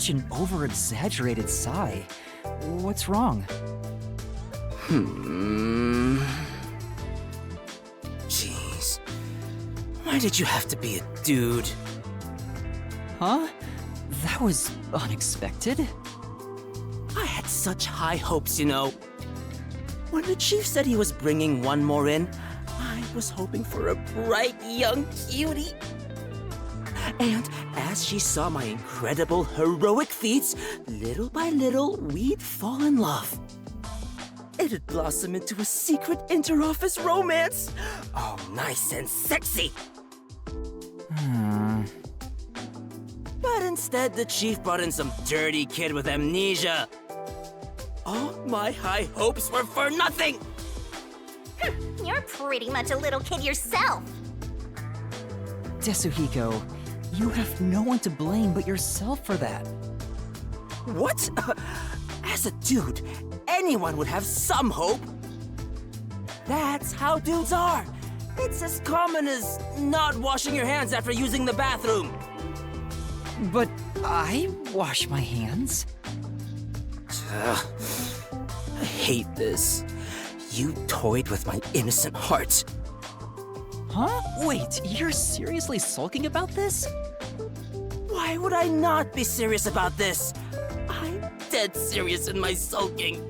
such an over-exaggerated sigh. What's wrong? Jeez. Why did you have to be a dude? Huh? That was unexpected. I had such high hopes, you know. When the chief said he was bringing one more in, I was hoping for a bright young cutie. And as she saw my incredible heroic feats, little by little, we'd fall in love. It'd blossom into a secret inter-office romance. Oh, nice and sexy. But instead, the chief brought in some dirty kid with amnesia. All my high hopes were for nothing! You're pretty much a little kid yourself. Tetsuhiko, you have no one to blame but yourself for that. What? As a dude, anyone would have some hope. That's how dudes are. It's as common as not washing your hands after using the bathroom. But I wash my hands. Ugh. I hate this. You toyed with my innocent heart. Huh? Wait, you're seriously sulking about this? Why would I not be serious about this? I'm dead serious in my sulking.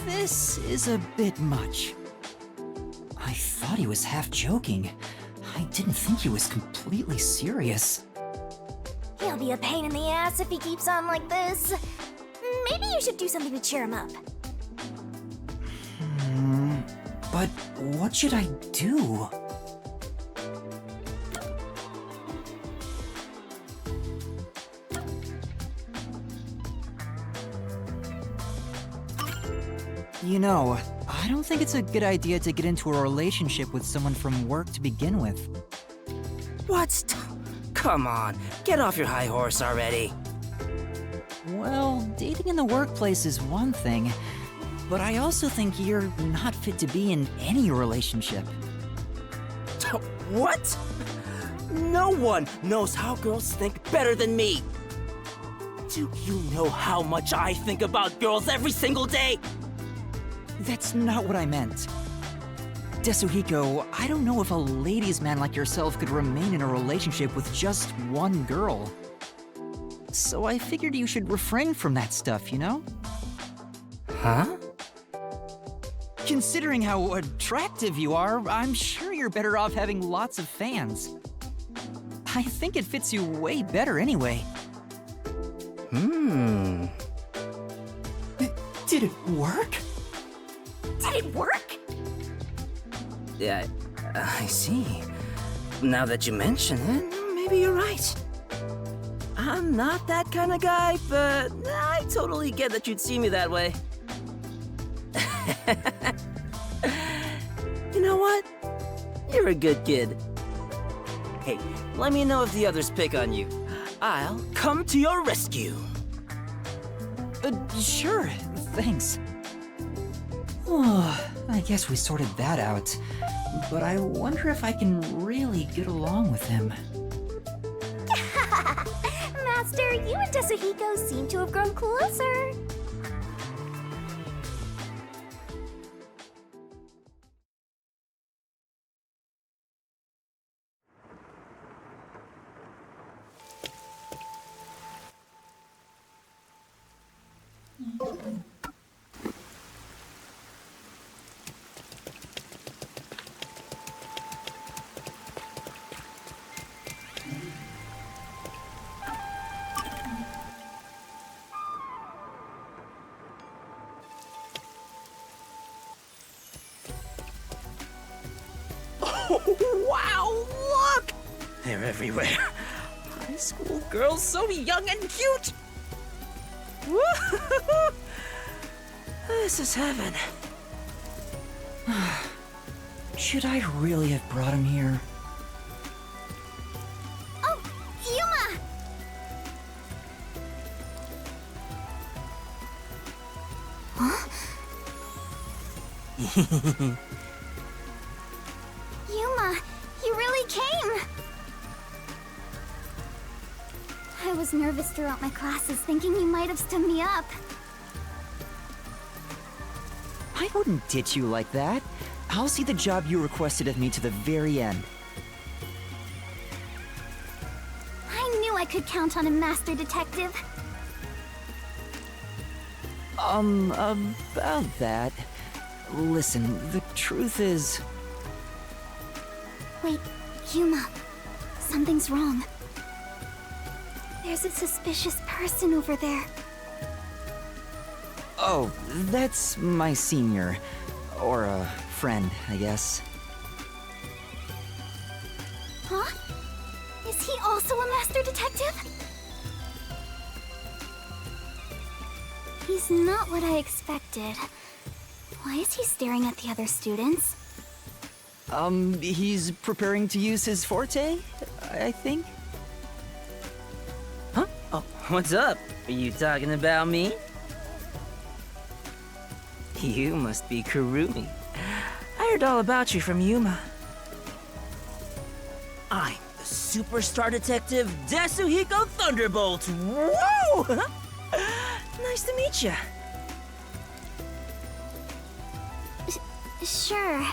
This is a bit much. I thought he was half joking. I didn't think he was completely serious. He'll be a pain in the ass if he keeps on like this. Maybe you should do something to cheer him up. But what should I do? You know, I don't think it's a good idea to get into a relationship with someone from work to begin with. What? Come on, get off your high horse already. Well, dating in the workplace is one thing, but I also think you're not fit to be in any relationship. What? No one knows how girls think better than me. Do you know how much I think about girls every single day? That's not what I meant. Tetsuhiko, I don't know if a ladies' man like yourself could remain in a relationship with just one girl. So I figured you should refrain from that stuff, you know? Huh? Considering how attractive you are, I'm sure you're better off having lots of fans. I think it fits you way better anyway. Did it work? Did it work? Yeah, I see. Now that you mention it, maybe you're right. I'm not that kind of guy, but I totally get that you'd see me that way. You know what? You're a good kid. Hey, let me know if the others pick on you. I'll come to your rescue. Sure, thanks. Oh, I guess we sorted that out. But I wonder if I can really get along with him. Master, you and Tetsuhiko seem to have grown closer. Oh, wow, look! They're everywhere. High school girls so young and cute! Woo-hoo-hoo! This is heaven. Should I really have brought him here? Oh, Yuma! Huh? Yuma, you really came! I was nervous throughout my classes, thinking you might have stood me up. I wouldn't ditch you like that. I'll see the job you requested of me to the very end. I knew I could count on a master detective. About that. Listen, the truth is... Wait, Yuma. Something's wrong. There's a suspicious person over there. Oh, that's my senior. Or a friend, I guess. Huh? Is he also a master detective? He's not what I expected. Why is he staring at the other students? He's preparing to use his forte, I think? Huh? Oh, what's up? Are you talking about me? You must be Kurumi. I heard all about you from Yuma. I'm the superstar detective Desuhiko Thunderbolt. Whoa! Nice to meet you. Sure.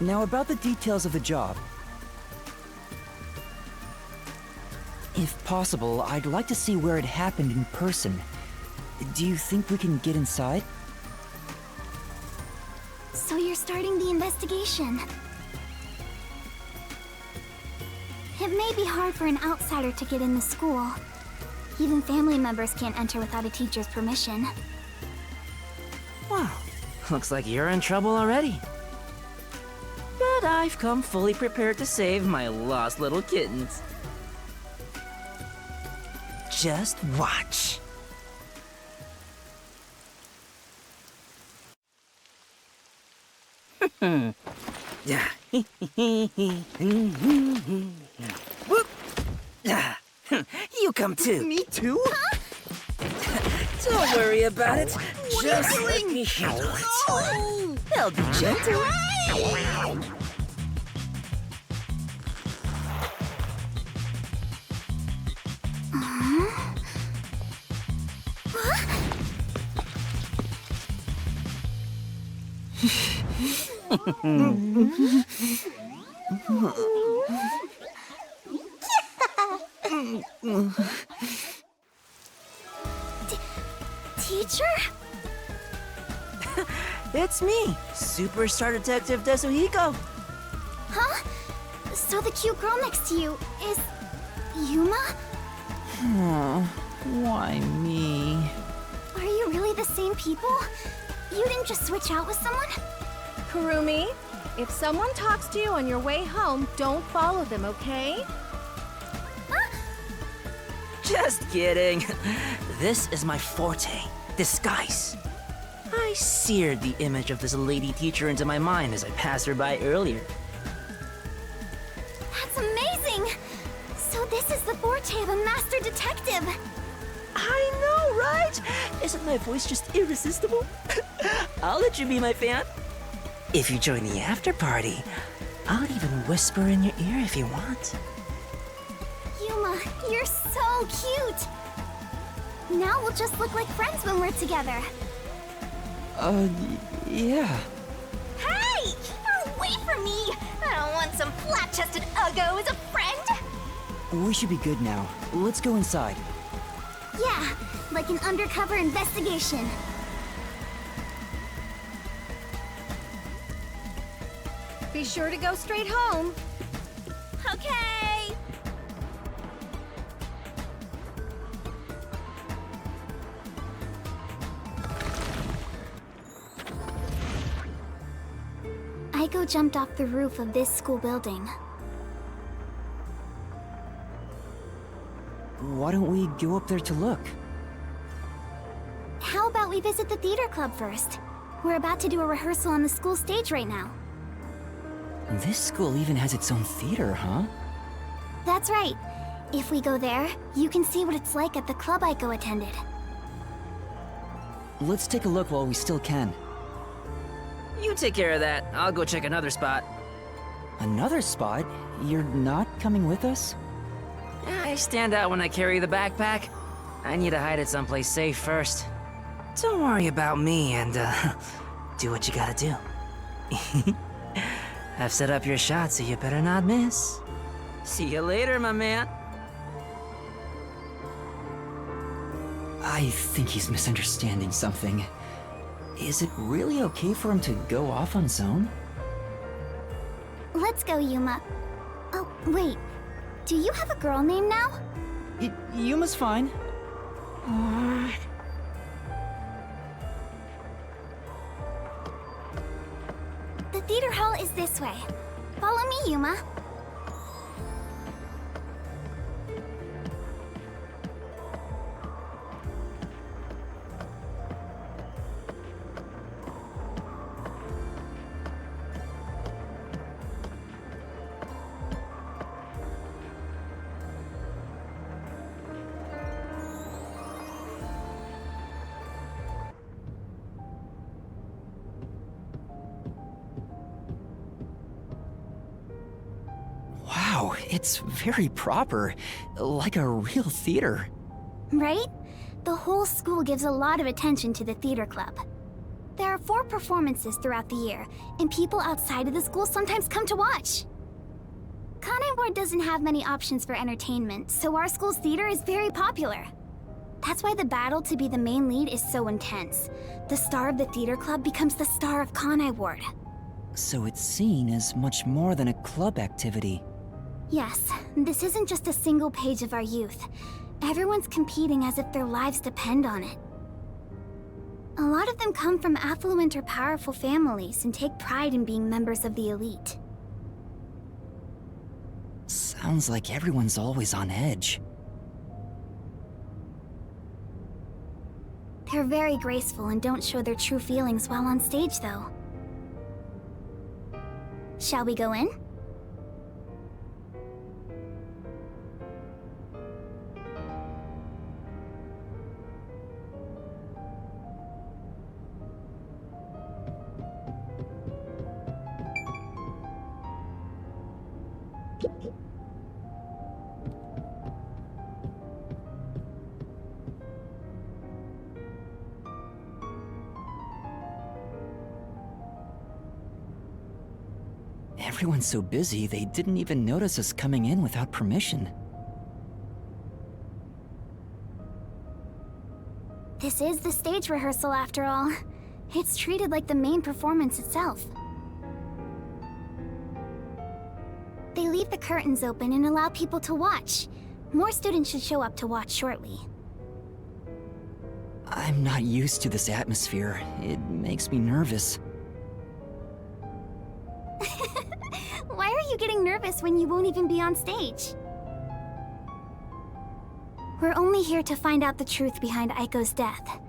Now about the details of the job. If possible, I'd like to see where it happened in person. Do you think we can get inside? So you're starting the investigation. It may be hard for an outsider to get in the school. Even family members can't enter without a teacher's permission. Wow, looks like you're in trouble already. But I've come fully prepared to save my lost little kittens. Just watch. Yeah. Whoop. You come too. Me too? Don't worry about it. What Just are you let doing? me handle it. Oh! I'll be gentle. Teacher? It's me, Superstar Detective Desuhiko. Huh? So the cute girl next to you is... Yuma? Why me? Are you really the same people? You didn't just switch out with someone? Kurumi, if someone talks to you on your way home, don't follow them, okay? Just kidding. This is my forte, disguise. I seared the image of this lady teacher into my mind as I passed her by earlier. That's amazing! So this is the forte of a master detective! I know, right? Isn't my voice just irresistible? I'll let you be my fan. If you join the after party, I'll even whisper in your ear if you want. Yuma, you're so cute! Now we'll just look like friends when we're together. Yeah. Hey! Away from me! I don't want some flat-chested uggo as a friend! We should be good now. Let's go inside. Yeah, like an undercover investigation. Be sure to go straight home. Okay! Aiko jumped off the roof of this school building. Why don't we go up there to look? How about we visit the theater club first? We're about to do a rehearsal on the school stage right now. This school even has its own theater, huh? That's right. If we go there, you can see what it's like at the club Aiko attended. Let's take a look while we still can. You take care of that. I'll go check another spot. Another spot? You're not coming with us? I stand out when I carry the backpack. I need to hide it someplace safe first. Don't worry about me and, do what you gotta do. I've set up your shot, so you better not miss. See you later, my man. I think he's misunderstanding something. Is it really okay for him to go off on his own? Let's go, Yuma. Oh, wait. Do you have a girl name now? Yuma's fine. The theater hall is this way. Follow me, Yuma. Wow, it's very proper. Like a real theater. Right? The whole school gives a lot of attention to the theater club. There are 4 performances throughout the year, and people outside of the school sometimes come to watch. Kanai Ward doesn't have many options for entertainment, so our school's theater is very popular. That's why the battle to be the main lead is so intense. The star of the theater club becomes the star of Kanai Ward. So it's seen as much more than a club activity. Yes, this isn't just a single page of our youth. Everyone's competing as if their lives depend on it. A lot of them come from affluent or powerful families and take pride in being members of the elite. Sounds like everyone's always on edge. They're very graceful and don't show their true feelings while on stage, though. Shall we go in? Everyone's so busy, they didn't even notice us coming in without permission. This is the stage rehearsal after all. It's treated like the main performance itself. They leave the curtains open and allow people to watch. More students should show up to watch shortly. I'm not used to this atmosphere. It makes me nervous. Why are you getting nervous when you won't even be on stage? We're only here to find out the truth behind Aiko's death.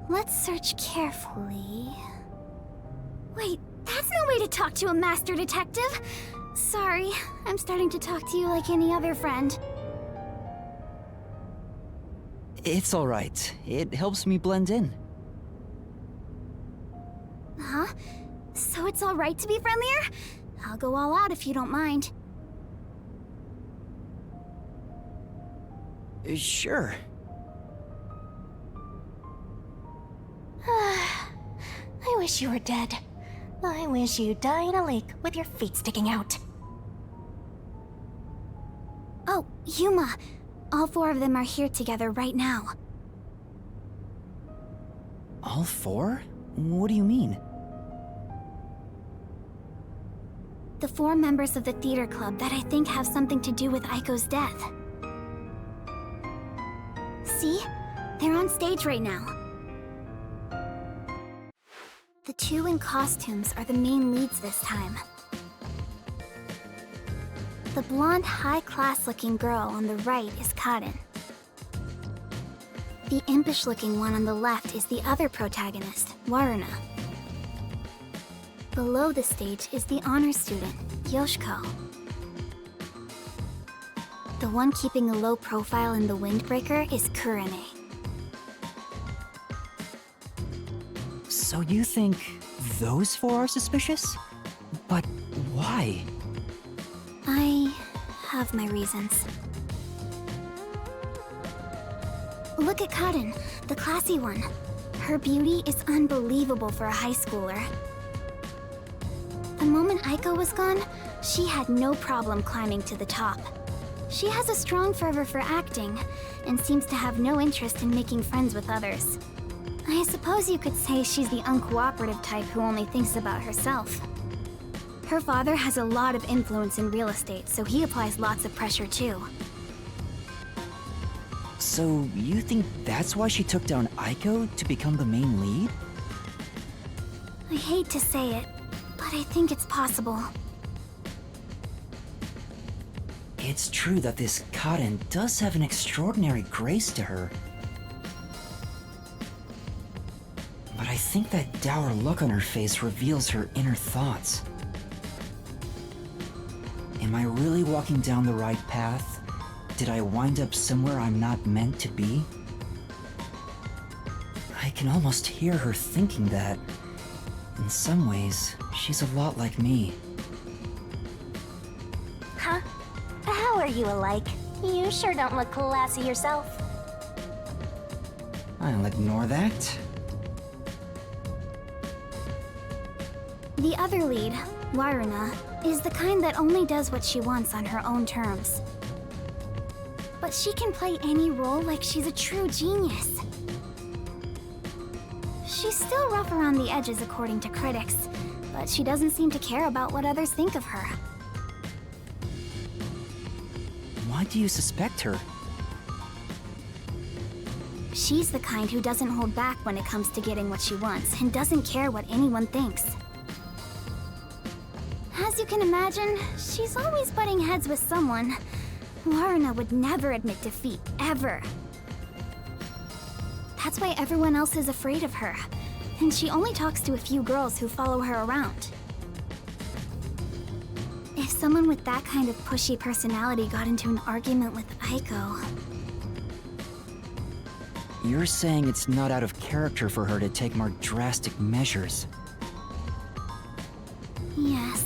Let's search carefully. Wait, that's no way to talk to a master detective! Sorry, I'm starting to talk to you like any other friend. It's alright. It helps me blend in. Huh? So it's alright to be friendlier? I'll go all out if you don't mind. Sure. I wish you were dead. I wish you'd die in a lake with your feet sticking out. Oh, Yuma. All 4 of them are here together right now. All 4? What do you mean? The 4 members of the theater club that I think have something to do with Aiko's death. See? They're on stage right now. The 2 in costumes are the main leads this time. The blonde, high-class-looking girl on the right is Kaden. The impish-looking one on the left is the other protagonist, Waruna. Below the stage is the honor student, Yoshiko. The one keeping a low profile in the windbreaker is Kurene. So you think those 4 are suspicious? But why? I have my reasons. Look at Cotton, the classy one. Her beauty is unbelievable for a high schooler. The moment Aiko was gone, she had no problem climbing to the top. She has a strong fervor for acting, and seems to have no interest in making friends with others. I suppose you could say she's the uncooperative type who only thinks about herself. Her father has a lot of influence in real estate, so he applies lots of pressure too. So, you think that's why she took down Aiko to become the main lead? I hate to say it, but I think it's possible. It's true that this Cotton does have an extraordinary grace to her. But I think that dour look on her face reveals her inner thoughts. Am I really walking down the right path? Did I wind up somewhere I'm not meant to be? I can almost hear her thinking that. In some ways, she's a lot like me. Huh? How are you alike? You sure don't look classy yourself. I'll ignore that. The other lead, Waruna, is the kind that only does what she wants on her own terms. But she can play any role like she's a true genius. She's still rough around the edges according to critics, but she doesn't seem to care about what others think of her. Why do you suspect her? She's the kind who doesn't hold back when it comes to getting what she wants, and doesn't care what anyone thinks. As you can imagine, she's always butting heads with someone. Waruna would never admit defeat, ever. That's why everyone else is afraid of her, and she only talks to a few girls who follow her around. If someone with that kind of pushy personality got into an argument with Aiko... You're saying it's not out of character for her to take more drastic measures. Yes.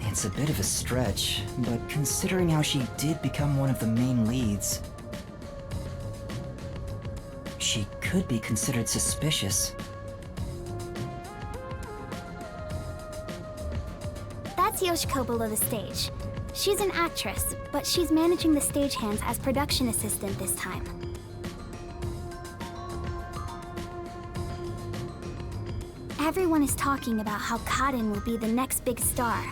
It's a bit of a stretch, but considering how she did become one of the main leads, she could be considered suspicious. That's Yoshiko below the stage. She's an actress, but she's managing the stagehands as production assistant this time. Everyone is talking about how Cotton will be the next big star.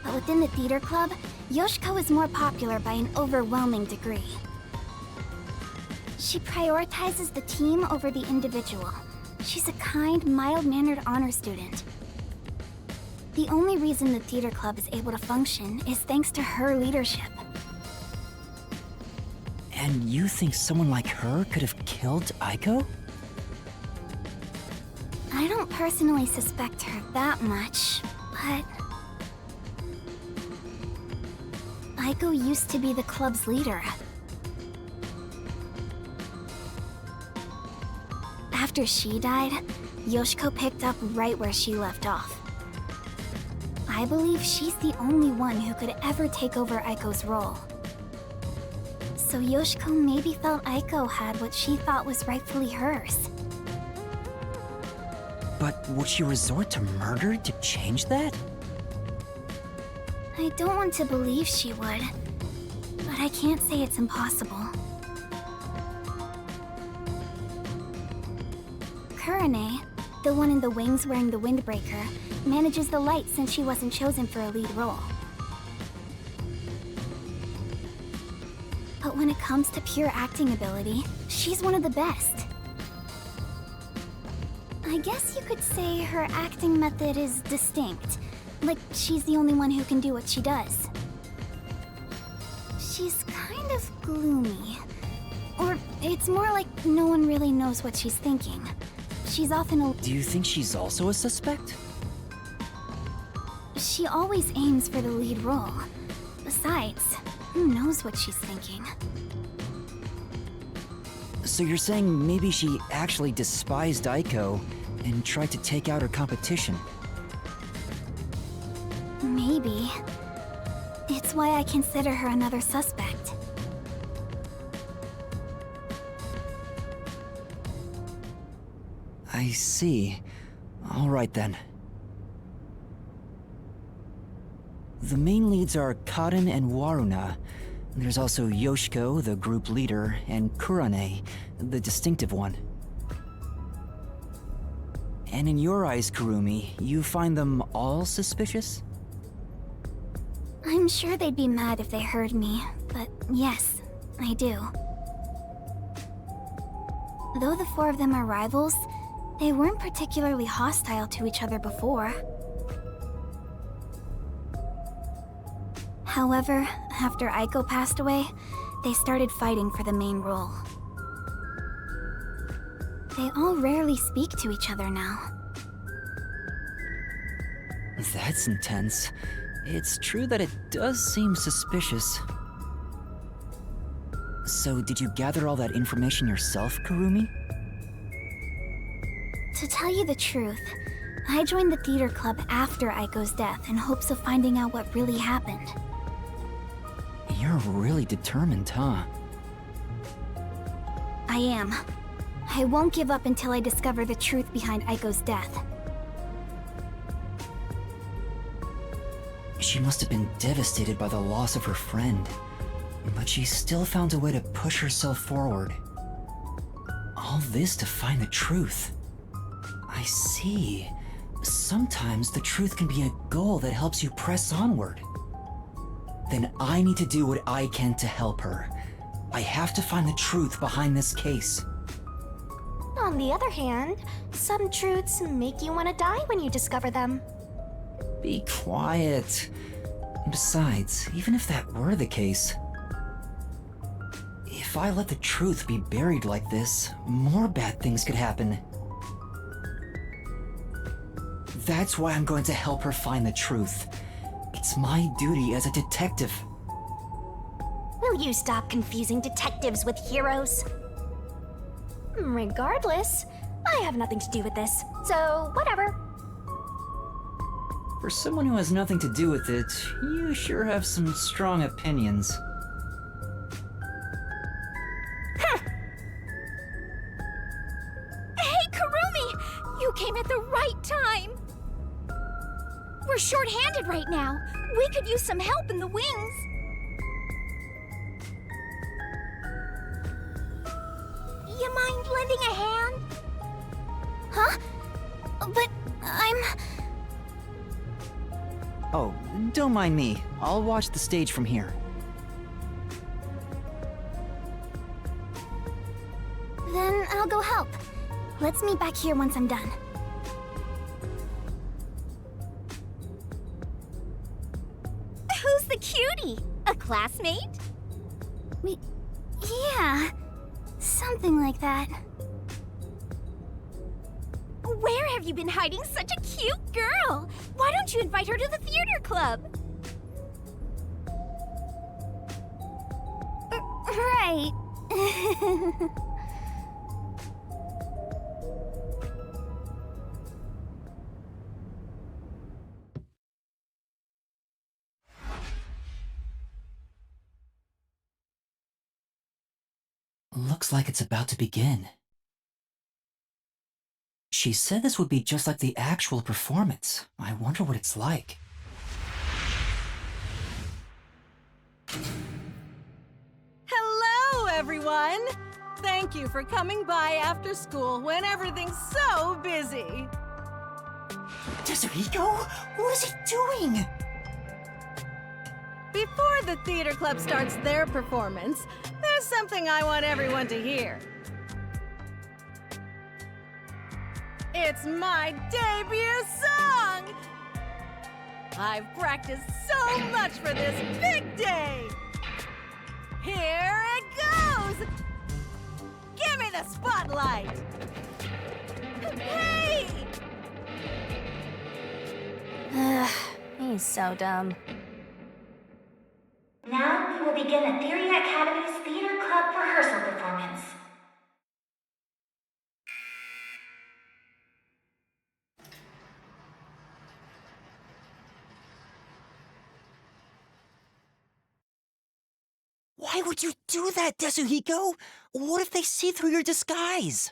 But within the theater club, Yoshiko is more popular by an overwhelming degree. She prioritizes the team over the individual. She's a kind, mild-mannered honor student. The only reason the theater club is able to function is thanks to her leadership. And you think someone like her could have killed Aiko? I don't personally suspect her that much, but... Aiko used to be the club's leader. After she died, Yoshiko picked up right where she left off. I believe she's the only one who could ever take over Aiko's role. So Yoshiko maybe felt Aiko had what she thought was rightfully hers. But would she resort to murder to change that? I don't want to believe she would, but I can't say it's impossible. Kurane, the one in the wings wearing the windbreaker, manages the light since she wasn't chosen for a lead role. But when it comes to pure acting ability, she's one of the best. I guess you could say her acting method is distinct. Like, she's the only one who can do what she does. She's kind of gloomy. Or it's more like no one really knows what she's thinking. She's often a... Do you think she's also a suspect? She always aims for the lead role. Besides, who knows what she's thinking? So you're saying maybe she actually despised Aiko and tried to take out her competition? Maybe. It's why I consider her another suspect. I see. All right then. The main leads are Kaden and Waruna. There's also Yoshiko, the group leader, and Kurane, the distinctive one. And in your eyes, Kurumi, you find them all suspicious? I'm sure they'd be mad if they heard me, but yes, I do. Though the four of them are rivals, they weren't particularly hostile to each other before. However, after Aiko passed away, they started fighting for the main role. They all rarely speak to each other now. That's intense. It's true that it does seem suspicious. So, did you gather all that information yourself, Kurumi? To tell you the truth, I joined the theater club after Aiko's death in hopes of finding out what really happened. You're really determined, huh? I am. I won't give up until I discover the truth behind Aiko's death. She must have been devastated by the loss of her friend, but she still found a way to push herself forward. All this to find the truth. I see. Sometimes the truth can be a goal that helps you press onward. Then I need to do what I can to help her. I have to find the truth behind this case. On the other hand, some truths make you want to die when you discover them. Be quiet. Besides, even if that were the case, if I let the truth be buried like this, more bad things could happen. That's why I'm going to help her find the truth. It's my duty as a detective. Will you stop confusing detectives with heroes? Regardless, I have nothing to do with this, so whatever. For someone who has nothing to do with it, you sure have some strong opinions. Hey, Kurumi! You came at the right time! We're short-handed right now. We could use some help in the wings. You mind lending a hand? Huh? But I'm... Oh, don't mind me. I'll watch the stage from here. Then I'll go help. Let's meet back here once I'm done. Who's the cutie? A classmate? Yeah, something like that. Where have you been hiding such a cute girl? Why don't you invite her to the theater club? Right. Looks like it's about to begin. She said this would be just like the actual performance. I wonder what it's like. Hello, everyone! Thank you for coming by after school when everything's so busy. Tetsuhiko? What is he doing? Before the theater club starts their performance, there's something I want everyone to hear. It's my debut song! I've practiced so much for this big day! Here it goes! Give me the spotlight! Hey! Ugh, he's so dumb. Now we will begin the Theory Academy's Theater Club rehearsal performance. Why would you do that, Desuhiko? What if they see through your disguise?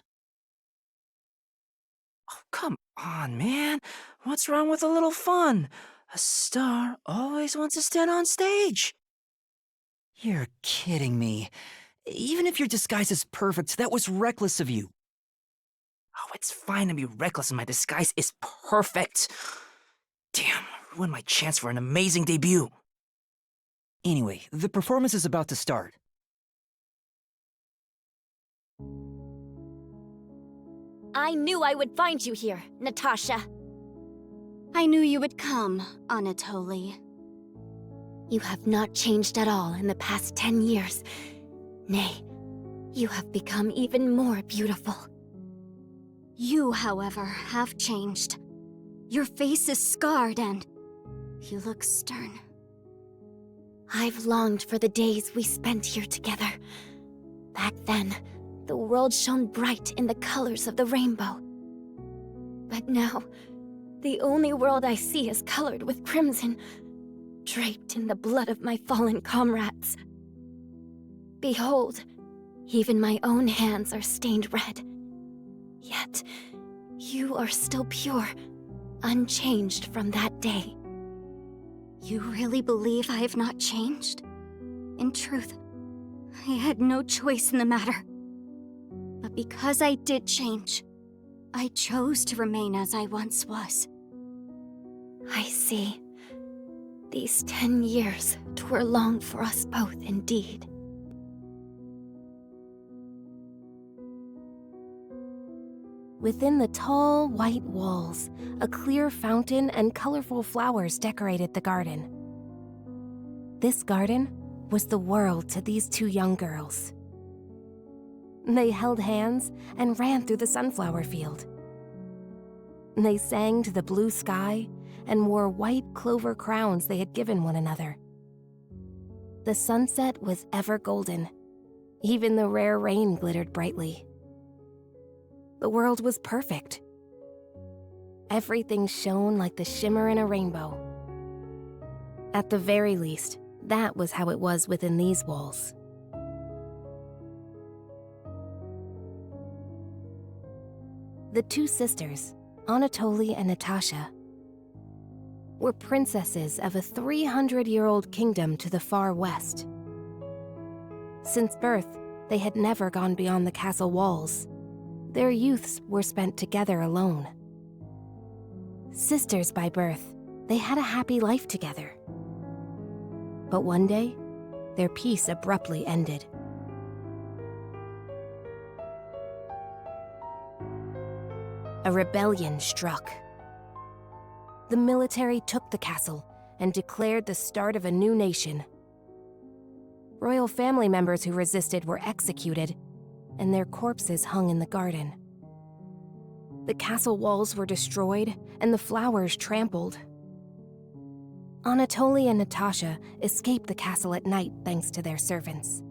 Oh, come on, man. What's wrong with a little fun? A star always wants to stand on stage. You're kidding me. Even if your disguise is perfect, that was reckless of you. Oh, it's fine to be reckless and my disguise is perfect. Damn, ruined my chance for an amazing debut. Anyway, the performance is about to start. I knew I would find you here, Natasha. I knew you would come, Anatoly. You have not changed at all in the past 10 years. Nay, you have become even more beautiful. You, however, have changed. Your face is scarred and you look stern. I've longed for the days we spent here together. Back then, the world shone bright in the colors of the rainbow. But now, the only world I see is colored with crimson, draped in the blood of my fallen comrades. Behold, even my own hands are stained red. Yet, you are still pure, unchanged from that day. You really believe I have not changed? In truth, I had no choice in the matter. But because I did change, I chose to remain as I once was. I see. These 10 years were long for us both indeed. Within the tall, white walls, a clear fountain and colorful flowers decorated the garden. This garden was the world to these two young girls. They held hands and ran through the sunflower field. They sang to the blue sky and wore white clover crowns they had given one another. The sunset was ever golden. Even the rare rain glittered brightly. The world was perfect. Everything shone like the shimmer in a rainbow. At the very least, that was how it was within these walls. The two sisters, Anatoly and Natasha, were princesses of a 300-year-old kingdom to the far west. Since birth, they had never gone beyond the castle walls. Their youths were spent together alone. Sisters by birth, they had a happy life together. But one day, their peace abruptly ended. A rebellion struck. The military took the castle and declared the start of a new nation. Royal family members who resisted were executed, and their corpses hung in the garden. The castle walls were destroyed and the flowers trampled. Anatoly and Natasha escaped the castle at night thanks to their servants.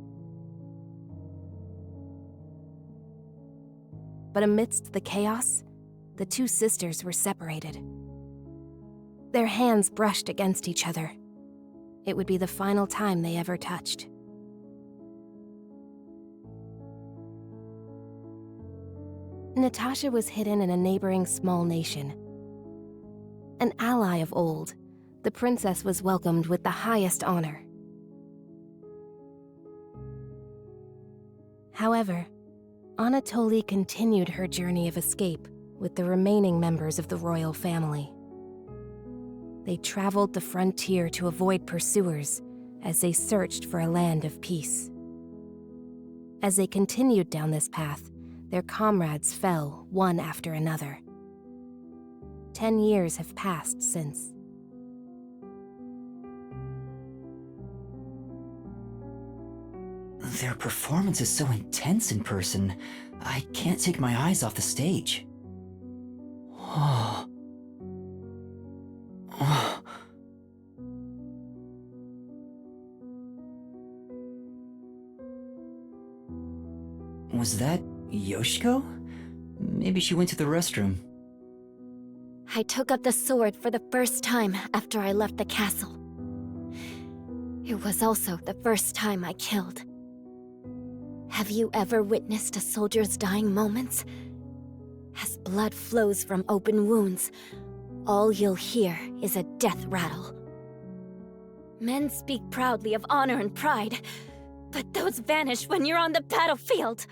But amidst the chaos, the two sisters were separated. Their hands brushed against each other. It would be the final time they ever touched. Natasha was hidden in a neighboring small nation. An ally of old, the princess was welcomed with the highest honor. However, Anatoly continued her journey of escape with the remaining members of the royal family. They traveled the frontier to avoid pursuers as they searched for a land of peace. As they continued down this path, their comrades fell one after another. 10 years have passed since. Their performance is so intense in person, I can't take my eyes off the stage. Oh. Oh. Was that Yoshiko? Maybe she went to the restroom. I took up the sword for the first time after I left the castle. It was also the first time I killed. Have you ever witnessed a soldier's dying moments? As blood flows from open wounds, all you'll hear is a death rattle. Men speak proudly of honor and pride, but those vanish when you're on the battlefield.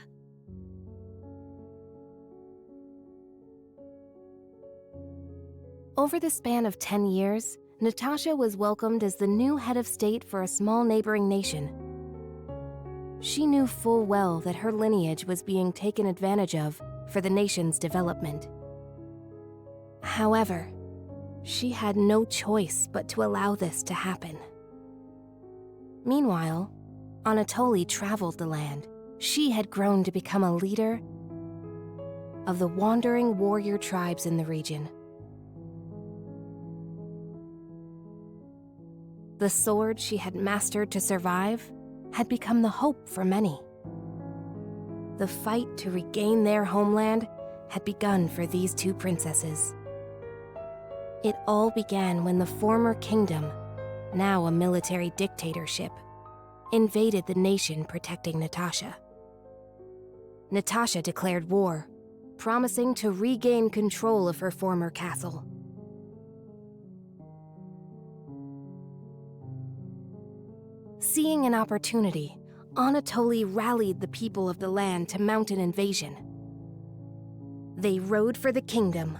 Over the span of 10 years, Natasha was welcomed as the new head of state for a small neighboring nation. She knew full well that her lineage was being taken advantage of for the nation's development. However, she had no choice but to allow this to happen. Meanwhile, Anatoly traveled the land. She had grown to become a leader of the wandering warrior tribes in the region. The sword she had mastered to survive had become the hope for many. The fight to regain their homeland had begun for these two princesses. It all began when the former kingdom, now a military dictatorship, invaded the nation protecting Natasha. Natasha declared war, promising to regain control of her former castle. Seeing an opportunity, Anatoly rallied the people of the land to mount an invasion. They rode for the kingdom.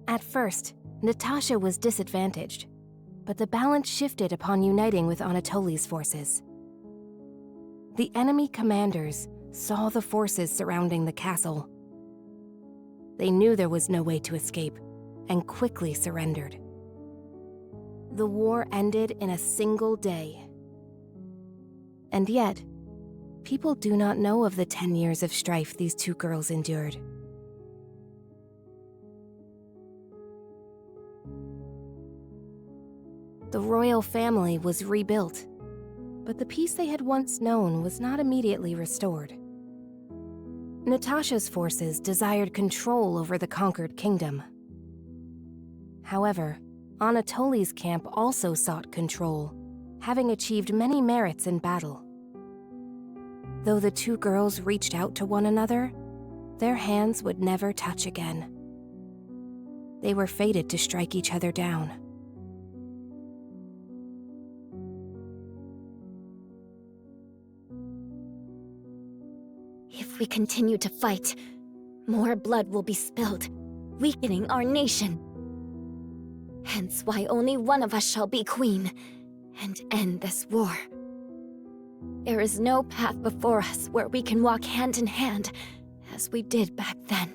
At first, Natasha was disadvantaged, but the balance shifted upon uniting with Anatoly's forces. The enemy commanders saw the forces surrounding the castle. They knew there was no way to escape, and quickly surrendered. The war ended in a single day. And yet, people do not know of the 10 years of strife these two girls endured. The royal family was rebuilt, but the peace they had once known was not immediately restored. Natasha's forces desired control over the conquered kingdom. However, Anatoly's camp also sought control, having achieved many merits in battle. Though the two girls reached out to one another, their hands would never touch again. They were fated to strike each other down. If we continue to fight, more blood will be spilled, weakening our nation. Hence why only one of us shall be queen, and end this war. There is no path before us where we can walk hand in hand, as we did back then.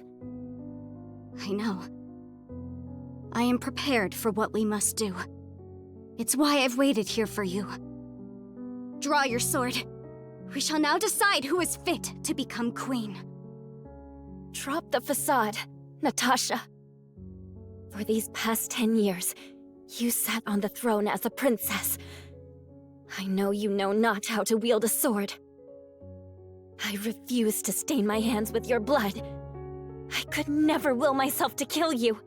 I know. I am prepared for what we must do. It's why I've waited here for you. Draw your sword. We shall now decide who is fit to become queen. Drop the facade, Natasha. For these past 10 years, you sat on the throne as a princess. I know you know not how to wield a sword. I refuse to stain my hands with your blood. I could never will myself to kill you.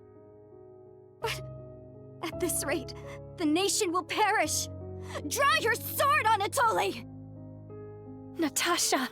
But at this rate, the nation will perish. Draw your sword, Anatoly! Natasha!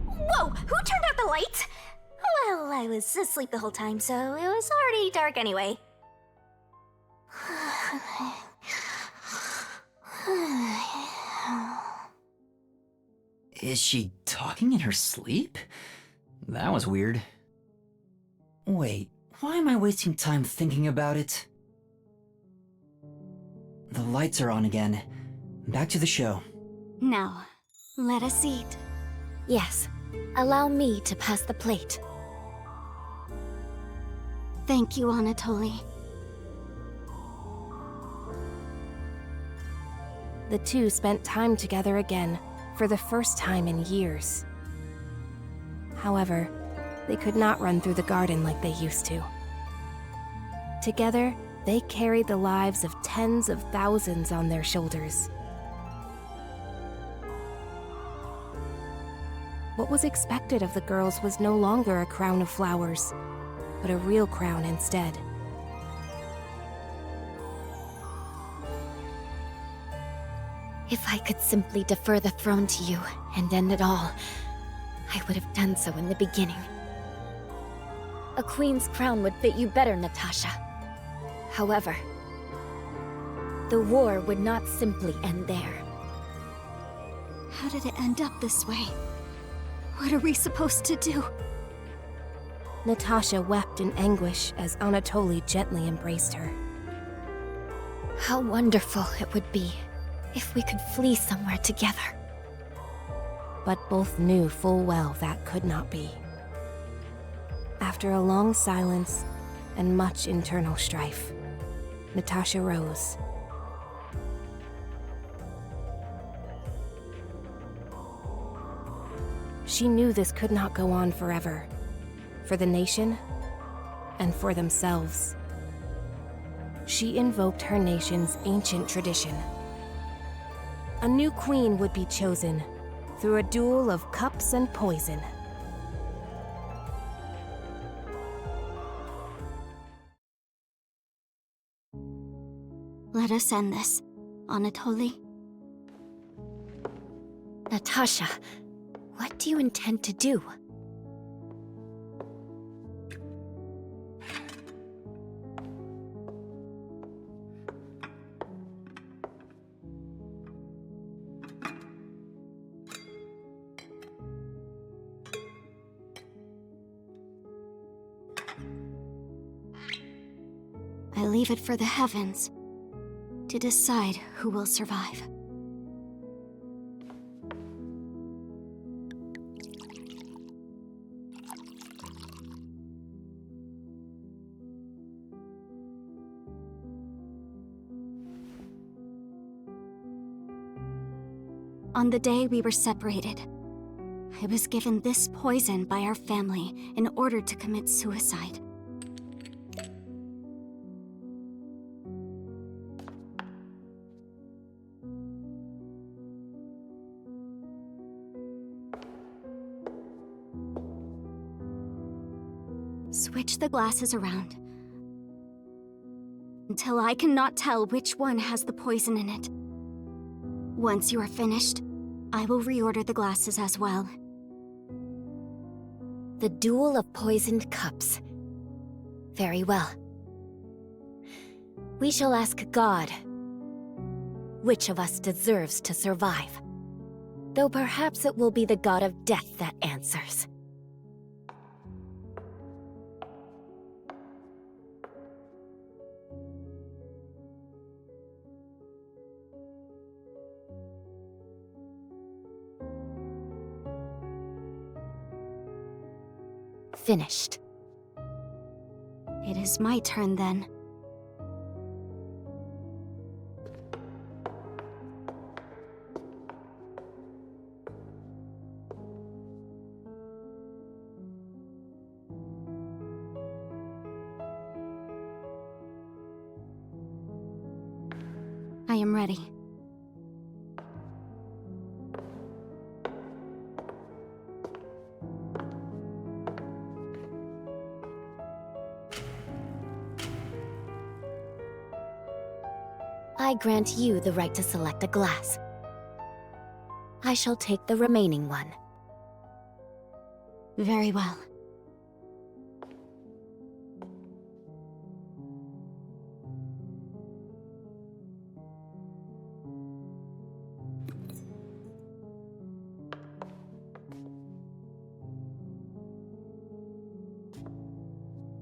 Whoa! Who turned out the lights? Well, I was asleep the whole time, so it was already dark anyway. Is she talking in her sleep? That was weird. Wait, why am I wasting time thinking about it? The lights are on again. Back to the show. Now, let us eat. Yes, allow me to pass the plate. Thank you, Anatoly. The two spent time together again, for the first time in years. However, they could not run through the garden like they used to. Together, they carried the lives of tens of thousands on their shoulders. What was expected of the girls was no longer a crown of flowers, but a real crown instead. If I could simply defer the throne to you and end it all, I would have done so in the beginning. A queen's crown would fit you better, Natasha. However, the war would not simply end there. How did it end up this way? What are we supposed to do? Natasha wept in anguish as Anatoly gently embraced her. How wonderful it would be if we could flee somewhere together. But both knew full well that could not be. After a long silence and much internal strife, Natasha rose. She knew this could not go on forever, for the nation and for themselves. She invoked her nation's ancient tradition. A new queen would be chosen through a duel of cups and poison. Let us end this, Anatoly. Natasha, what do you intend to do? I leave it for the heavens to decide who will survive. On the day we were separated, I was given this poison by our family in order to commit suicide. Switch the glasses around until I cannot tell which one has the poison in it. Once you are finished, I will reorder the glasses as well. The duel of poisoned cups. Very well. We shall ask God which of us deserves to survive. Though perhaps it will be the god of death that answers. Finished. It is my turn then. I am ready. I grant you the right to select a glass. I shall take the remaining one. Very well.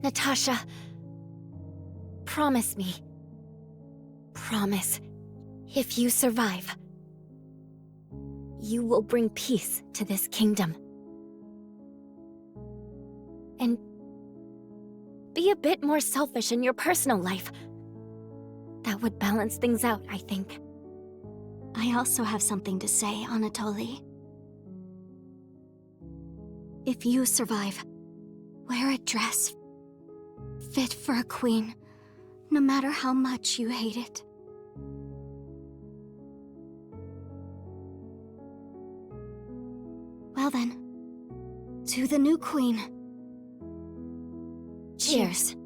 Natasha, promise me. Promise, if you survive, you will bring peace to this kingdom. And be a bit more selfish in your personal life. That would balance things out, I think. I also have something to say, Anatoly. If you survive, Wear a dress fit for a queen, no matter how much you hate it. Well then, to the new queen. Cheers.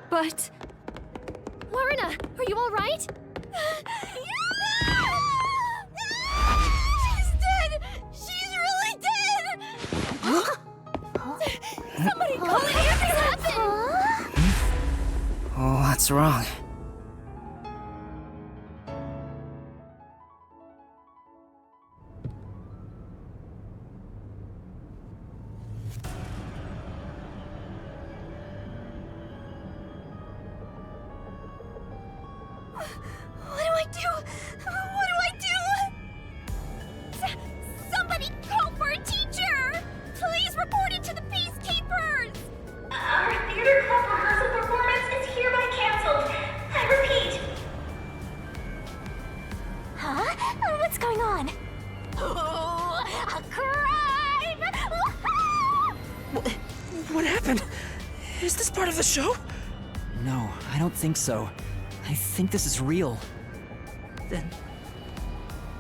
But... Lorna, are you all right? She's dead! She's really dead! Somebody call me! What happened? Oh, what's wrong? Somebody call for a teacher! Please report it to the Peacekeepers! Our theater club rehearsal performance is hereby canceled. I repeat. Huh? What's going on? Oh, a crime! What happened? Is this part of the show? No, I don't think so. I think this is real. Then...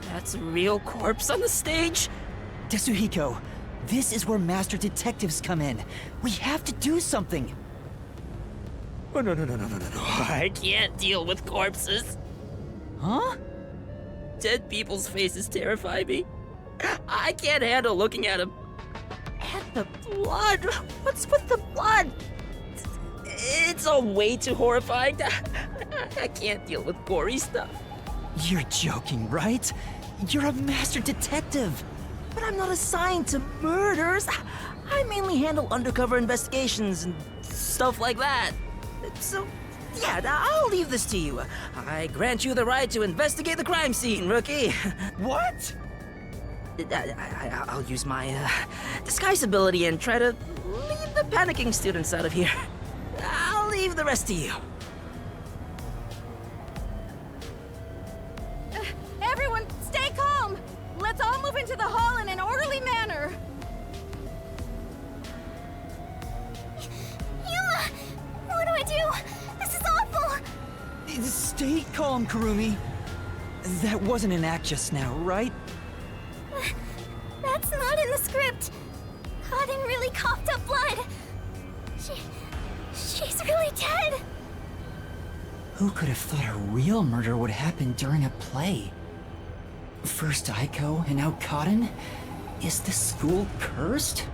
that's a real corpse on the stage? Tetsuhiko, this is where master detectives come in. We have to do something. Oh, no. I can't deal with corpses. Huh? Dead people's faces terrify me. I can't handle looking at them. And the blood. What's with the blood? It's all way too horrifying. I can't deal with gory stuff. You're joking, right? You're a master detective. But I'm not assigned to murders. I mainly handle undercover investigations and stuff like that. So, yeah, I'll leave this to you. I grant you the right to investigate the crime scene, rookie. What? I'll use my disguise ability and try to lead the panicking students out of here. I'll leave the rest to you. Everyone, stay calm! Let's all move into the hall in an orderly manner. Yuma! What do I do? This is awful! Stay calm, Kurumi. That wasn't an act just now, right? That's not in the script. Cotton really coughed up blood. She's really dead. Who could have thought a real murder would happen during a play? First Aiko and now Cotton? Is the school cursed?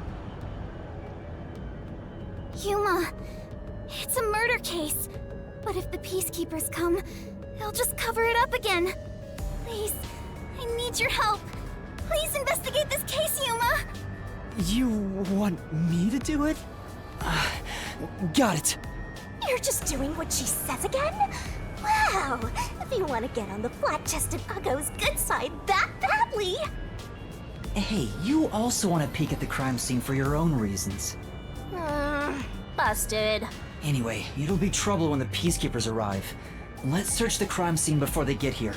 Yuma, it's a murder case. But if the Peacekeepers come, they'll just cover it up again. Please, I need your help. Please investigate this case, Yuma. You want me to do it? Got it. You're just doing what she says again? Wow! If you want to get on the flat-chested Uggo's good side that badly! Hey, you also want to peek at the crime scene for your own reasons. Busted. Anyway, it'll be trouble when the Peacekeepers arrive. Let's search the crime scene before they get here.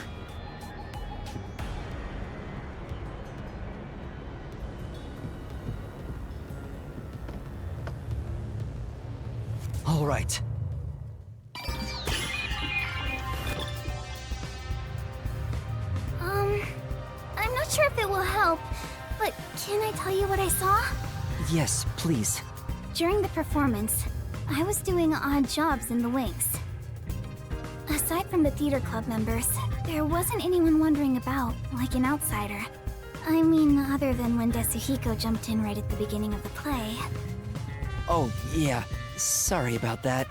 All right. I'm not sure if it will help, but can I tell you what I saw? Yes, please. During the performance, I was doing odd jobs in the wings. Aside from the theater club members, there wasn't anyone wandering about, like an outsider. I mean, other than when Tetsuhiko jumped in right at the beginning of the play. Oh, yeah. Sorry about that.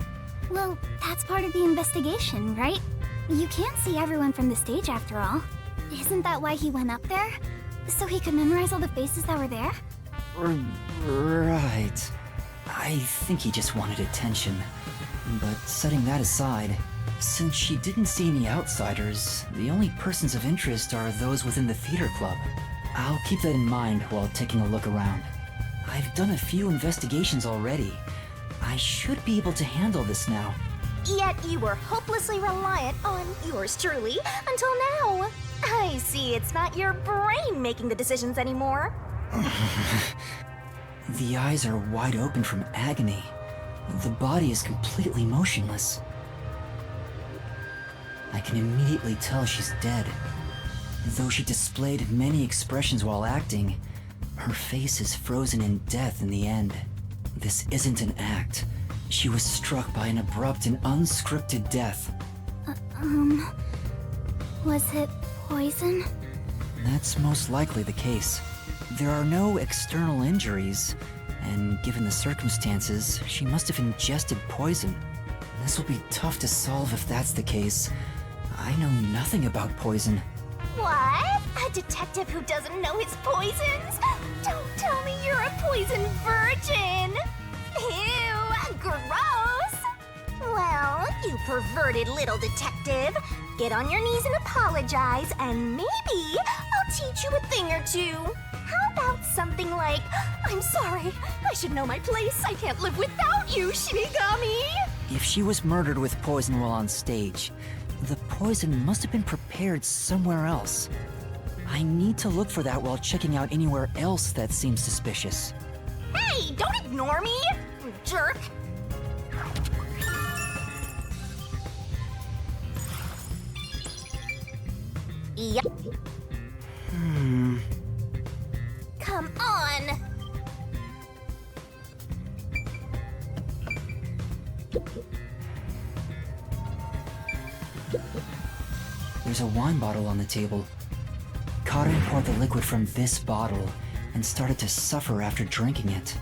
Well, that's part of the investigation, right? You can't see everyone from the stage after all. Isn't that why he went up there? So he could memorize all the faces that were there? Right. I think he just wanted attention. But setting that aside, since she didn't see any outsiders, the only persons of interest are those within the theater club. I'll keep that in mind while taking a look around. I've done a few investigations already. I should be able to handle this now. Yet you were hopelessly reliant on yours truly until now. I see it's not your brain making the decisions anymore. The eyes are wide open from agony. The body is completely motionless. I can immediately tell she's dead. Though she displayed many expressions while acting, her face is frozen in death in the end. This isn't an act. She was struck by an abrupt and unscripted death. Was it poison? That's most likely the case. There are no external injuries, and given the circumstances, she must have ingested poison. This will be tough to solve if that's the case. I know nothing about poison. What? A detective who doesn't know his poisons? Don't tell me you're a poison virgin! Ew, gross! Well, you perverted little detective. Get on your knees and apologize, and maybe I'll teach you a thing or two. How about something like, I'm sorry, I should know my place. I can't live without you, Shinigami! If she was murdered with poison while on stage, the poison must have been prepared somewhere else. I need to look for that while checking out anywhere else that seems suspicious. Hey, don't ignore me, jerk! Yep. Come on! There's a wine bottle on the table. Karin poured the liquid from this bottle and started to suffer after drinking it.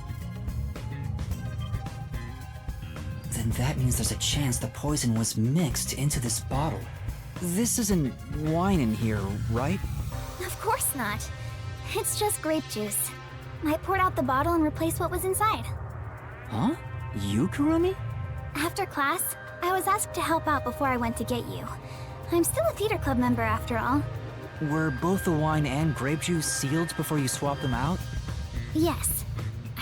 Then that means there's a chance the poison was mixed into this bottle. This isn't wine in here, right? Of course not. It's just grape juice. I poured out the bottle and replaced what was inside. Huh? You, Kurumi? After class, I was asked to help out before I went to get you. I'm still a theater club member after all. Were both the wine and grape juice sealed before you swapped them out? Yes.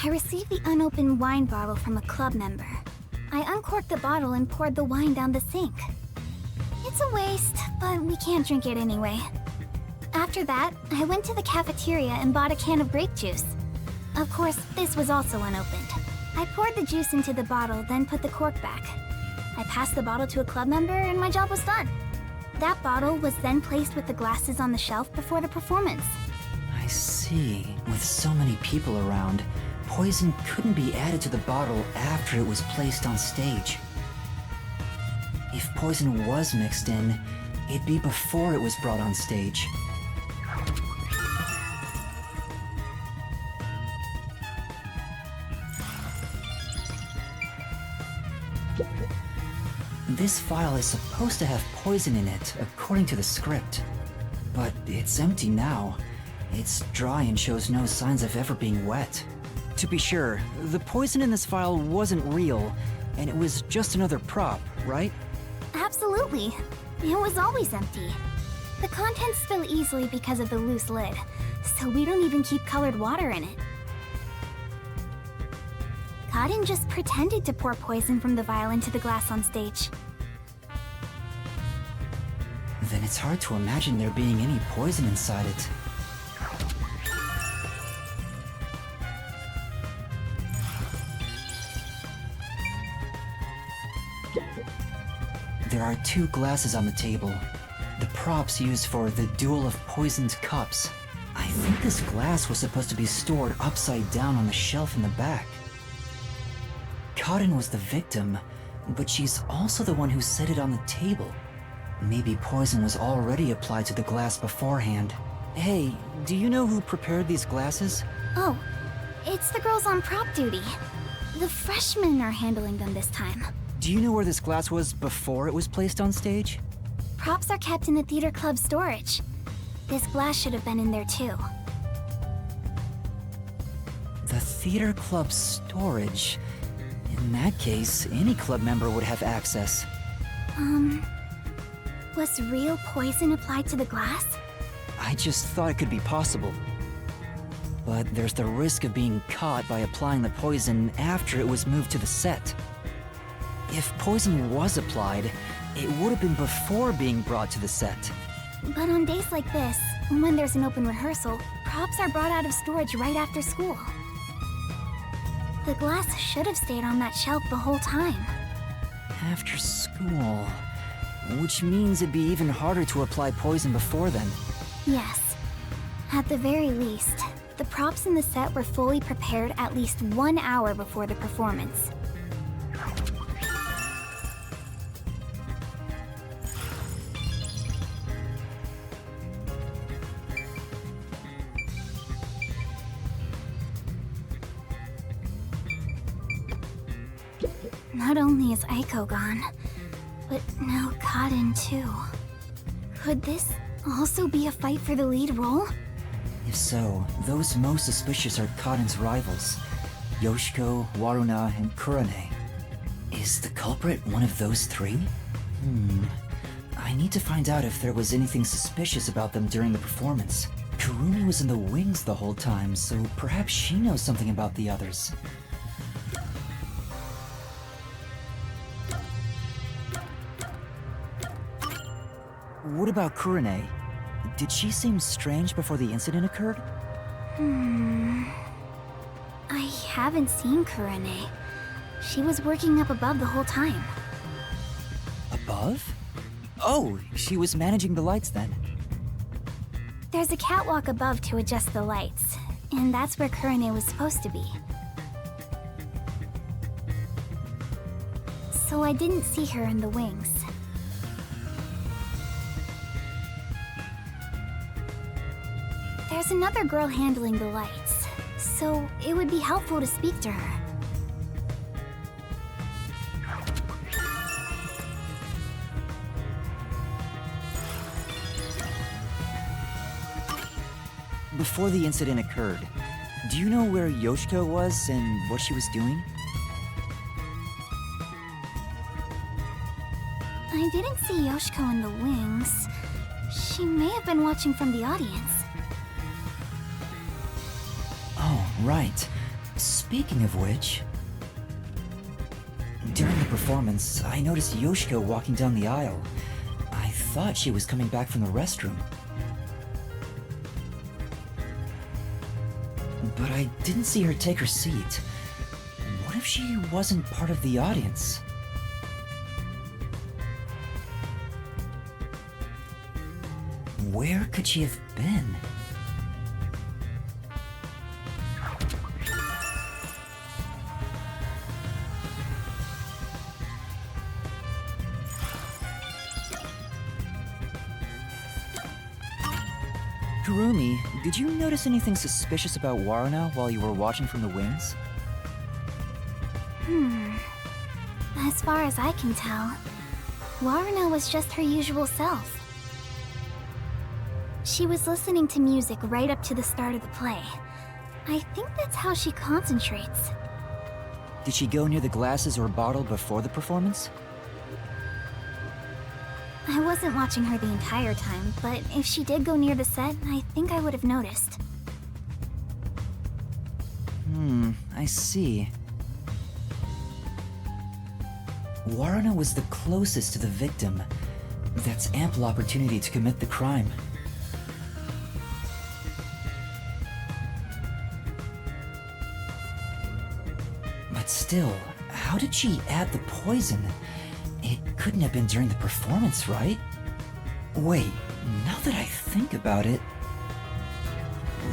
I received the unopened wine bottle from a club member. I uncorked the bottle and poured the wine down the sink. It's a waste, but we can't drink it anyway. After that, I went to the cafeteria and bought a can of grape juice. Of course, this was also unopened. I poured the juice into the bottle, then put the cork back. I passed the bottle to a club member and my job was done. That bottle was then placed with the glasses on the shelf before the performance. I see. With so many people around, poison couldn't be added to the bottle after it was placed on stage. If poison was mixed in, it'd be before it was brought on stage. This file is supposed to have poison in it, according to the script. But it's empty now. It's dry and shows no signs of ever being wet. To be sure, the poison in this file wasn't real, and it was just another prop, right? Absolutely. It was always empty. The contents spill easily because of the loose lid, so we don't even keep colored water in it. Karin just pretended to pour poison from the vial into the glass on stage. Then it's hard to imagine there being any poison inside it. There are 2 glasses on the table. The props used for the duel of poisoned cups. I think this glass was supposed to be stored upside down on the shelf in the back. Karin was the victim, but she's also the one who set it on the table. Maybe poison was already applied to the glass beforehand. Hey, do you know who prepared these glasses? Oh, it's the girls on prop duty. The freshmen are handling them this time. Do you know where this glass was before it was placed on stage? Props are kept in the theater club storage. This glass should have been in there too. The theater club storage. In that case, any club member would have access. Was real poison applied to the glass? I just thought it could be possible. But there's the risk of being caught by applying the poison after it was moved to the set. If poison was applied, it would have been before being brought to the set. But on days like this, when there's an open rehearsal, props are brought out of storage right after school. The glass should have stayed on that shelf the whole time. After school... which means it'd be even harder to apply poison before then. Yes. At the very least, the props in the set were fully prepared at least 1 hour before the performance. Not only is Aiko gone, but now Kaden too. Could this also be a fight for the lead role? If so, those most suspicious are Kaden's rivals. Yoshiko, Waruna, and Kurane. Is the culprit one of those three? I need to find out if there was anything suspicious about them during the performance. Kurumi was in the wings the whole time, so perhaps she knows something about the others. What about Kurane? Did she seem strange before the incident occurred? I haven't seen Kurane. She was working up above the whole time. Above? Oh, she was managing the lights then. There's a catwalk above to adjust the lights, and that's where Kurane was supposed to be. So I didn't see her in the wings. There's another girl handling the lights, so it would be helpful to speak to her. Before the incident occurred, do you know where Yoshiko was and what she was doing? I didn't see Yoshiko in the wings. She may have been watching from the audience. Oh, right. Speaking of which... during the performance, I noticed Yoshiko walking down the aisle. I thought she was coming back from the restroom. But I didn't see her take her seat. What if she wasn't part of the audience? Where could she have been? Kurumi, did you notice anything suspicious about Waruna while you were watching from the wings? As far as I can tell, Waruna was just her usual self. She was listening to music right up to the start of the play. I think that's how she concentrates. Did she go near the glasses or bottle before the performance? I wasn't watching her the entire time, but if she did go near the set, I think I would have noticed. I see. Waruna was the closest to the victim. That's ample opportunity to commit the crime. But still, how did she add the poison? It couldn't have been during the performance, right? Wait, now that I think about it...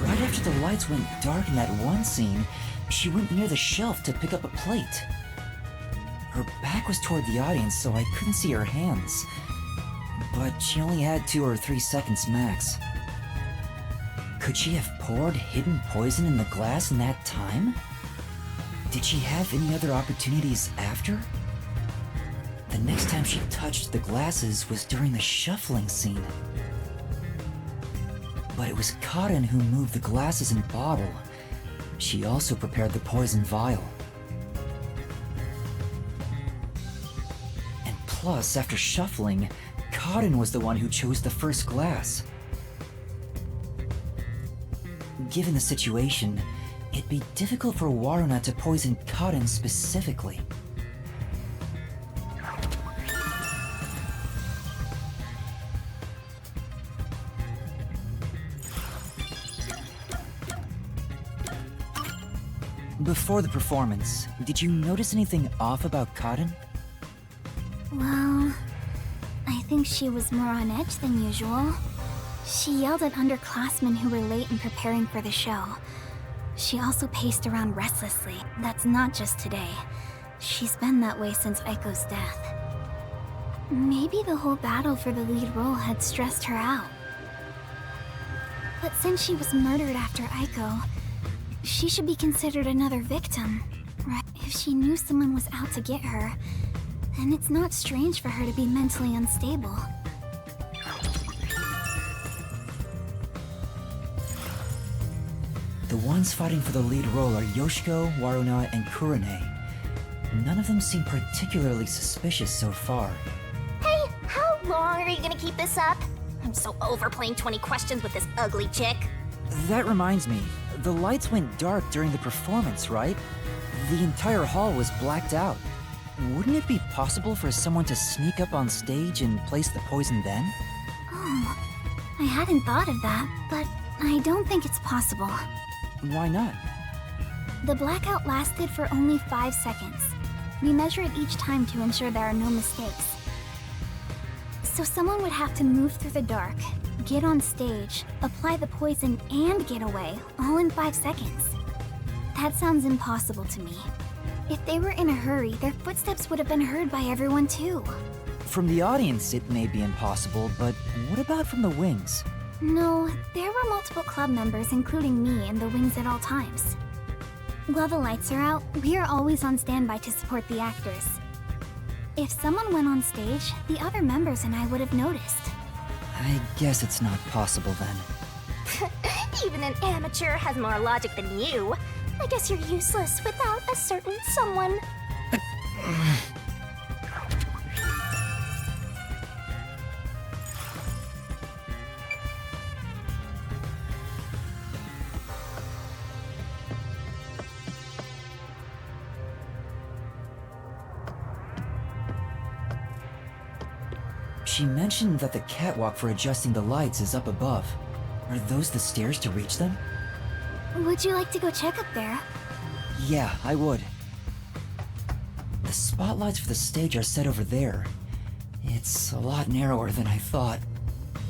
right after the lights went dark in that one scene, she went near the shelf to pick up a plate. Her back was toward the audience, so I couldn't see her hands. But she only had 2 or 3 seconds max. Could she have poured hidden poison in the glass in that time? Did she have any other opportunities after? The next time she touched the glasses was during the shuffling scene. But it was Cotton who moved the glasses and bottle. She also prepared the poison vial. And plus, after shuffling, Cotton was the one who chose the first glass. Given the situation, it'd be difficult for Waruna to poison Cotton specifically. Before the performance, did you notice anything off about Cotton? Well, I think she was more on edge than usual. She yelled at underclassmen who were late in preparing for the show. She also paced around restlessly. That's not just today. She's been that way since Aiko's death. Maybe the whole battle for the lead role had stressed her out. But since she was murdered after Aiko, she should be considered another victim, right? If she knew someone was out to get her, then it's not strange for her to be mentally unstable. The ones fighting for the lead role are Yoshiko, Waruna, and Kurane. None of them seem particularly suspicious so far. Hey, how long are you gonna keep this up? I'm so over playing 20 questions with this ugly chick. That reminds me, the lights went dark during the performance, right? The entire hall was blacked out. Wouldn't it be possible for someone to sneak up on stage and place the poison then? Oh, I hadn't thought of that, but I don't think it's possible. Why not? The blackout lasted for only 5 seconds. We measure it each time to ensure there are no mistakes. So someone would have to move through the dark, get on stage, apply the poison, and get away, all in 5 seconds. That sounds impossible to me. If they were in a hurry, their footsteps would have been heard by everyone too. From the audience, it may be impossible, but what about from the wings? No, there were multiple club members, including me, in the wings at all times. While the lights are out, we are always on standby to support the actors. If someone went on stage, the other members and I would have noticed. I guess it's not possible then. Even an amateur has more logic than you. I guess you're useless without a certain someone. She mentioned that the catwalk for adjusting the lights is up above. Are those the stairs to reach them? Would you like to go check up there? Yeah, I would. The spotlights for the stage are set over there. It's a lot narrower than I thought.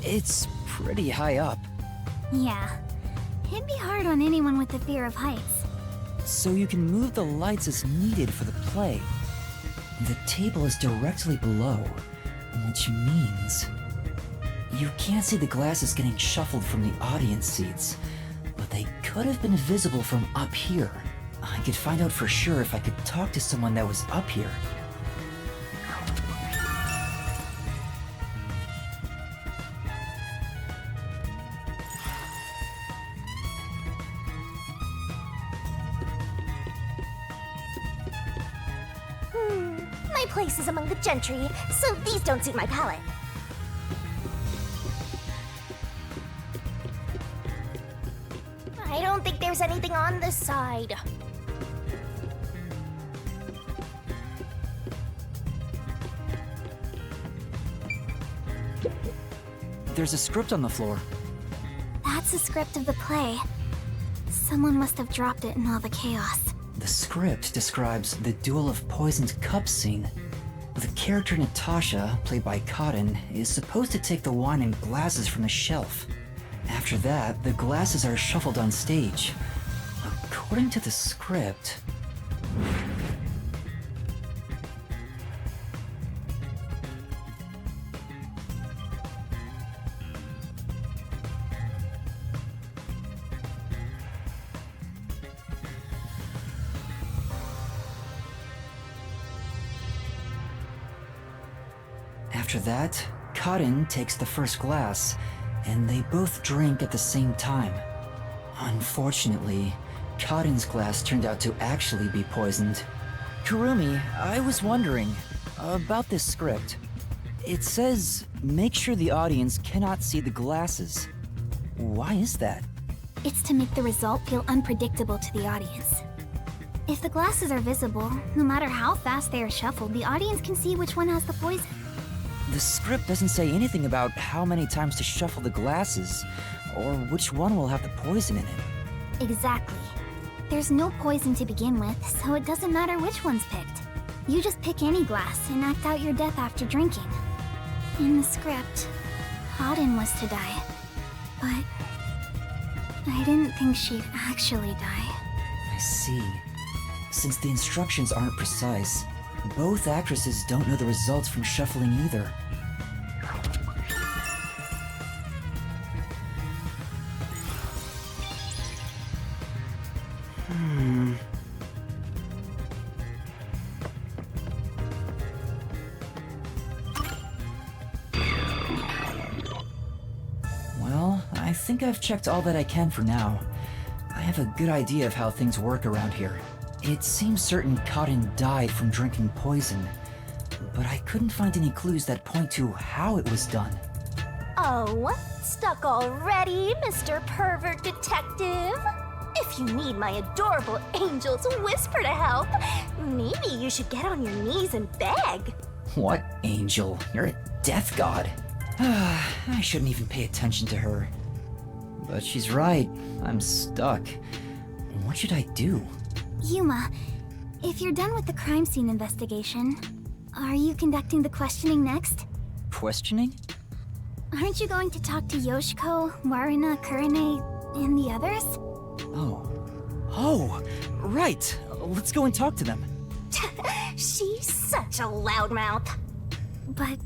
It's pretty high up. Yeah. It'd be hard on anyone with the fear of heights. So you can move the lights as needed for the play. The table is directly below, which means you can't see the glasses getting shuffled from the audience seats, but they could have been visible from up here. I could find out for sure if I could talk to someone that was up here. My place is among the gentry, so these don't suit my palate. I don't think there's anything on this side. There's a script on the floor. That's the script of the play. Someone must have dropped it in all the chaos. The script describes the Duel of Poisoned Cups scene. The character Natasha, played by Cotton, is supposed to take the wine and glasses from the shelf. After that, the glasses are shuffled on stage. According to the script... After that, Cotton takes the first glass, and they both drank at the same time. Unfortunately, Cotton's glass turned out to actually be poisoned. Kurumi, I was wondering about this script. It says, make sure the audience cannot see the glasses. Why is that? It's to make the result feel unpredictable to the audience. If the glasses are visible, no matter how fast they are shuffled, the audience can see which one has the poison. The script doesn't say anything about how many times to shuffle the glasses, or which one will have the poison in it. Exactly. There's no poison to begin with, so it doesn't matter which one's picked. You just pick any glass and act out your death after drinking. In the script, Cotton was to die, but I didn't think she'd actually die. I see. Since the instructions aren't precise, both actresses don't know the results from shuffling either. Well, I think I've checked all that I can for now. I have a good idea of how things work around here. It seems certain Cotton died from drinking poison, but I couldn't find any clues that point to how it was done. Oh, stuck already, Mr. Pervert Detective? If you need my adorable angel's whisper to help, maybe you should get on your knees and beg. What angel? You're a death god. I shouldn't even pay attention to her. But she's right. I'm stuck. What should I do? Yuma, if you're done with the crime scene investigation, are you conducting the questioning next? Questioning? Aren't you going to talk to Yoshiko, Waruna, Kurine, and the others? Oh, right. Let's go and talk to them. She's such a loudmouth. But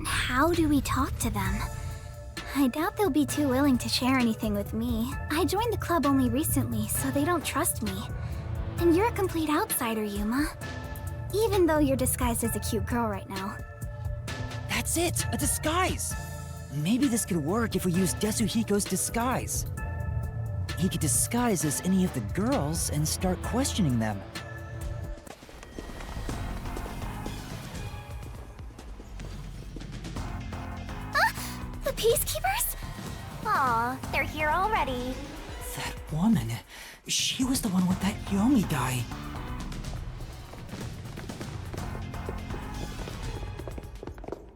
how do we talk to them? I doubt they'll be too willing to share anything with me. I joined the club only recently, so they don't trust me. And you're a complete outsider, Yuma. Even though you're disguised as a cute girl right now. That's it! A disguise! Maybe this could work if we use Desuhiko's disguise. He could disguise as any of the girls and start questioning them. The Peacekeepers? Aw, they're here already. That woman, she was the one with that Yomi guy.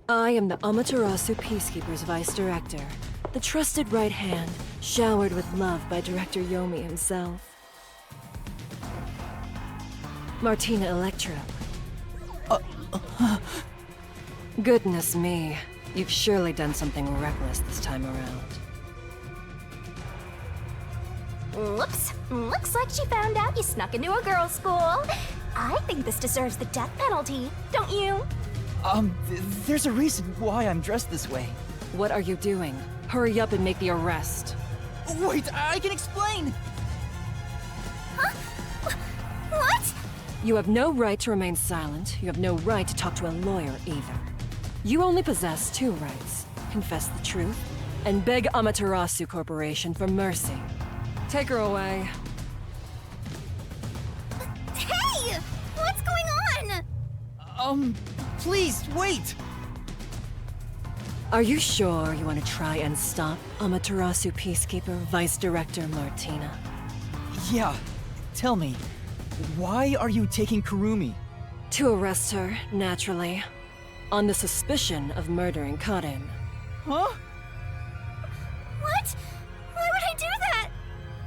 I am the Amaterasu Peacekeepers Vice Director, the trusted right hand, showered with love by Director Yomi himself. Martina Electro. Goodness me, you've surely done something reckless this time around. Whoops. Looks like she found out you snuck into a girls' school. I think this deserves the death penalty, don't you? There's a reason why I'm dressed this way. What are you doing? Hurry up and make the arrest. Wait, I can explain! Huh? What? You have no right to remain silent. You have no right to talk to a lawyer either. You only possess two rights. Confess the truth, and beg Amaterasu Corporation for mercy. Take her away. Hey! What's going on? Please, wait! Are you sure you want to try and stop Amaterasu Peacekeeper Vice Director Martina? Yeah. Tell me, why are you taking Kurumi? To arrest her, naturally. On the suspicion of murdering Karin. Huh? What? Why would I do that?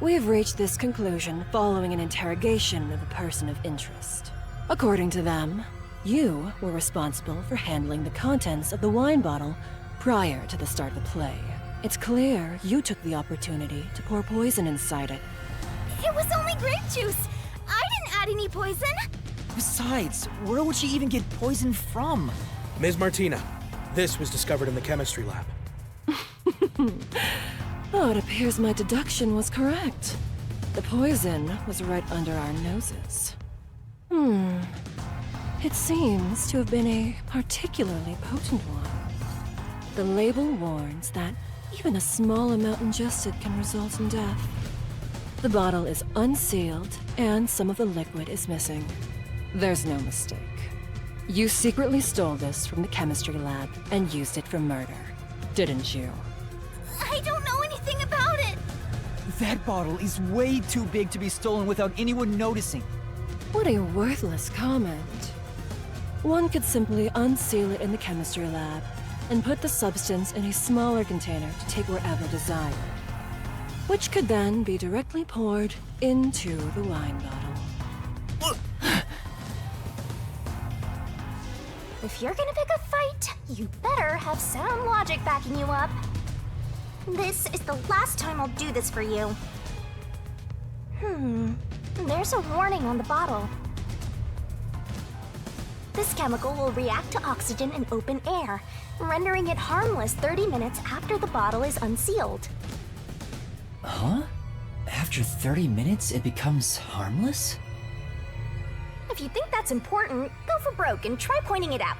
We have reached this conclusion following an interrogation of a person of interest. According to them, you were responsible for handling the contents of the wine bottle prior to the start of the play. It's clear you took the opportunity to pour poison inside it. It was only grape juice. I didn't add any poison. Besides, where would she even get poison from? Ms. Martina, this was discovered in the chemistry lab. Oh, it appears my deduction was correct. The poison was right under our noses. It seems to have been a particularly potent one. The label warns that Even a small amount ingested can result in death. The bottle is unsealed, and some of the liquid is missing. There's no mistake. You secretly stole this from the chemistry lab and used it for murder, didn't you? I don't know anything about it! That bottle is way too big to be stolen without anyone noticing. What a worthless comment. One could simply unseal it in the chemistry lab and put the substance in a smaller container to take wherever desired, which could then be directly poured into the wine bottle. If you're gonna pick a fight, you better have sound logic backing you up. This is the last time I'll do this for you. There's a warning on the bottle. This chemical will react to oxygen in open air, rendering it harmless 30 minutes after the bottle is unsealed. Huh? After 30 minutes, it becomes harmless? If you think that's important, go for broke and try pointing it out.